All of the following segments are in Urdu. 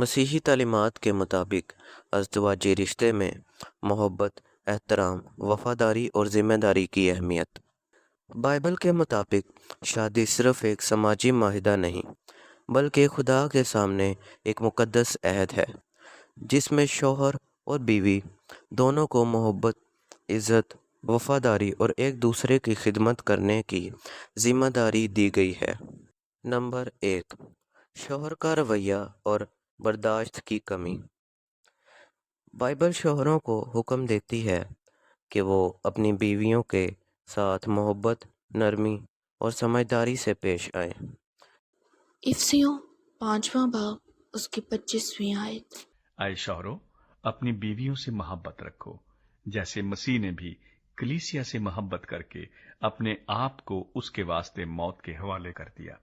مسیحی تعلیمات کے مطابق ازدواجی رشتے میں محبت، احترام، وفاداری اور ذمہ داری کی اہمیت۔ بائبل کے مطابق شادی صرف ایک سماجی معاہدہ نہیں بلکہ خدا کے سامنے ایک مقدس عہد ہے جس میں شوہر اور بیوی دونوں کو محبت، عزت، وفاداری اور ایک دوسرے کی خدمت کرنے کی ذمہ داری دی گئی ہے۔ نمبر 1، شوہر کا رویہ اور برداشت کی کمی۔ بائبل شوہروں کو حکم دیتی ہے کہ وہ اپنی بیویوں کے ساتھ محبت، نرمی اور سمجھداری سے پیش آئیں۔ افسیوں 5واں باب اس کی 25ویں آیت۔ اے شوہرو، اپنی بیویوں سے محبت رکھو جیسے مسیح نے بھی کلیسیا سے محبت کر کے اپنے آپ کو اس کے واسطے موت کے حوالے کر دیا۔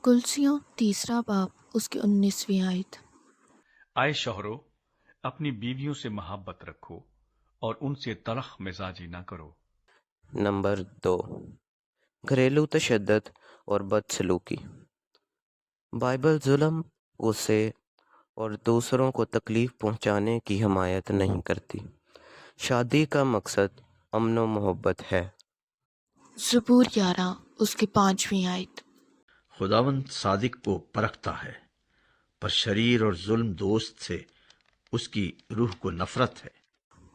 کلسیوں 3 باب اس کی 19ویں آیت۔ اے شوہرو، اپنی بیویوں سے محبت رکھو اور ان سے تلخ مزاجی نہ کرو۔ نمبر 2، گھریلو تشدد اور بدسلوکی۔ بائبل ظلم، غصے اور دوسروں کو تکلیف پہنچانے کی حمایت نہیں کرتی۔ شادی کا مقصد امن و محبت ہے۔ زبور 11 اس کی 5ویں آیت۔ خداوند صادق کو پرکھتا ہے، پر شریر اور ظلم دوست سے اس کی روح کو نفرت ہے۔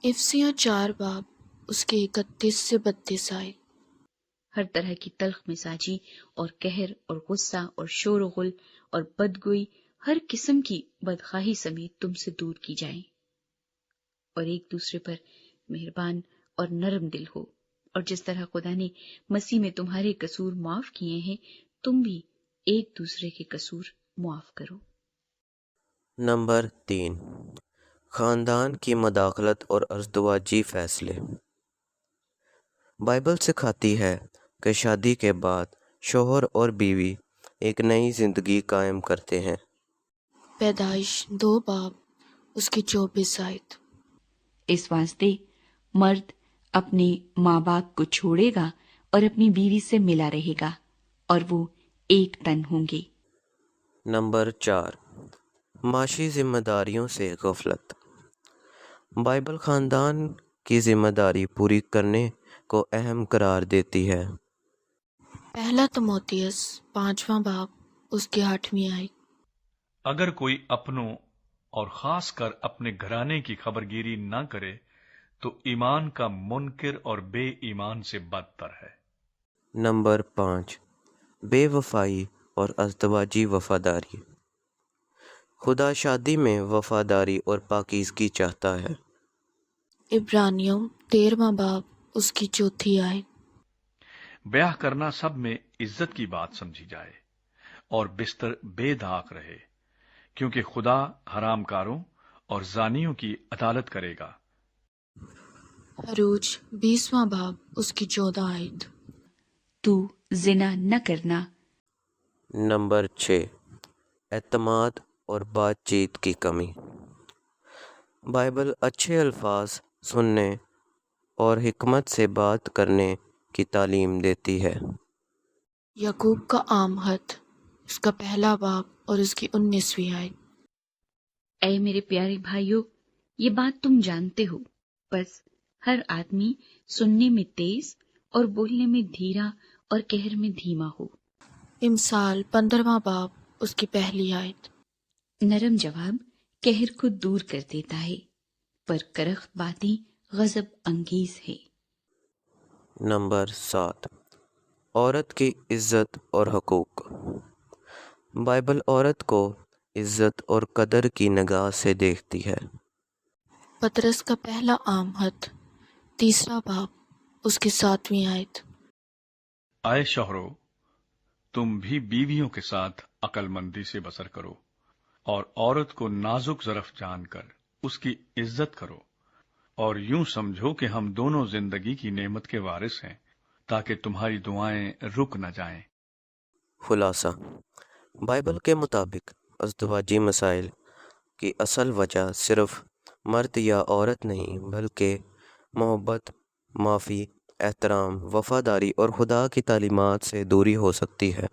افسیوں 4 باب اس کی 31 سے 32 آیت۔ ہر طرح کی تلخ مزاجی اور قہر اور غصہ اور شور و غل اور بدگوئی، ہر قسم کی بدخواہی سمیت تم سے دور کی جائیں، اور ایک دوسرے پر مہربان اور نرم دل ہو، اور جس طرح خدا نے مسیح میں تمہارے قصور معاف کیے ہیں، تم بھی ایک دوسرے کے قصور معاف کرو۔ نمبر 3، خاندان کی مداخلت اور ازدواجی فیصلے۔ بائبل سکھاتی ہے کہ شادی کے بعد شوہر اور بیوی ایک نئی زندگی قائم کرتے ہیں۔ پیدائش 2 باب اس کی 24 آیت۔ اس واسطے مرد اپنے ماں باپ کو چھوڑے گا اور اپنی بیوی سے ملا رہے گا، اور وہ ایک تن ہوں گے۔ نمبر 4، معاشی ذمہ داریوں سے غفلت۔ بائبل خاندان کی ذمہ داری پوری کرنے کو اہم قرار دیتی ہے۔ پہلا تموتیوس 5واں باب اس کی 8ویں آیت۔ اگر کوئی اپنوں اور خاص کر اپنے گھرانے کی خبرگیری نہ کرے تو ایمان کا منکر اور بے ایمان سے بدتر ہے۔ نمبر 5، بے وفائی اور ازدواجی وفاداری۔ خدا شادی میں وفاداری اور پاکیزگی چاہتا ہے۔ عبرانیوں 13واں باب اس کی 4 آیت۔ بیاہ کرنا سب میں عزت کی بات سمجھی جائے اور بستر بے داغ رہے، کیونکہ خدا حرام کاروں اور زانیوں کی عدالت کرے گا۔ حروج 20واں باب اس کی 14 آیت۔ تو زنا نہ کرنا۔ نمبر 6، اعتماد اور بات چیت کی کمی۔ بائبل اچھے الفاظ سننے اور حکمت سے بات کرنے کی تعلیم دیتی ہے۔ یعقوب کا عام خط اس کا 1 باب اور اس کی 19ویں آیت۔ اے میرے پیارے بھائیو، یہ بات تم جانتے ہو، بس ہر آدمی سننے میں تیز اور بولنے میں دھیرا اور قہر میں دھیما ہو۔ امثال 15واں باب اس کی 1 آیت۔ نرم جواب قہر کو دور کر دیتا ہے، پر کرخت باتیں غضب انگیز ہے۔ نمبر 7، عورت کی عزت اور حقوق۔ بائبل عورت کو عزت اور قدر کی نگاہ سے دیکھتی ہے۔ پطرس کا پہلا عام خط 3 باب اس کی 7ویں آیت۔ اے شوہرو، تم بھی بیویوں کے ساتھ عقل مندی سے بسر کرو، اور عورت کو نازک ظرف جان کر اس کی عزت کرو، اور یوں سمجھو کہ ہم دونوں زندگی کی نعمت کے وارث ہیں، تاکہ تمہاری دعائیں رک نہ جائیں۔ خلاصہ، بائبل کے مطابق ازدواجی مسائل کی اصل وجہ صرف مرد یا عورت نہیں بلکہ محبت، معافی، احترام، وفاداری اور خدا کی تعلیمات سے دوری ہو سکتی ہے۔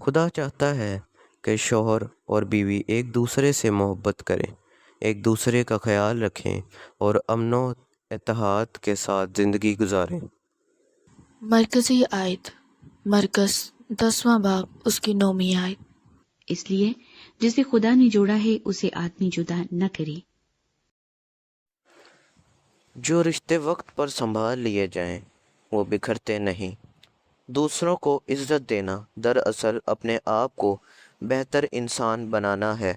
خدا چاہتا ہے کہ شوہر اور بیوی ایک دوسرے سے محبت کریں، ایک دوسرے کا خیال رکھیں اور امن و اتحاد کے ساتھ زندگی گزاریں۔ مرکزی آیت، مرکز 10واں باب، اس کی 9ویں آیت۔ اس لیے جسے خدا نے جوڑا ہے اسے آدمی جدا نہ کرے۔ جو رشتے وقت پر سنبھال لیے جائیں وہ بکھرتے نہیں۔ دوسروں کو عزت دینا دراصل اپنے آپ کو بہتر انسان بنانا ہے۔